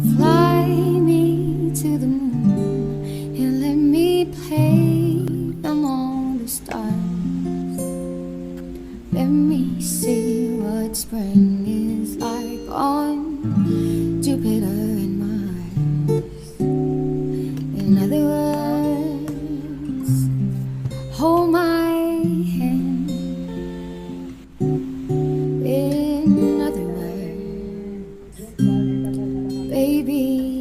Fly me to the moon and let me play among the stars. Let me see what spring is like on Jupiter and Mars. In other words, hold my hand. In other words, baby,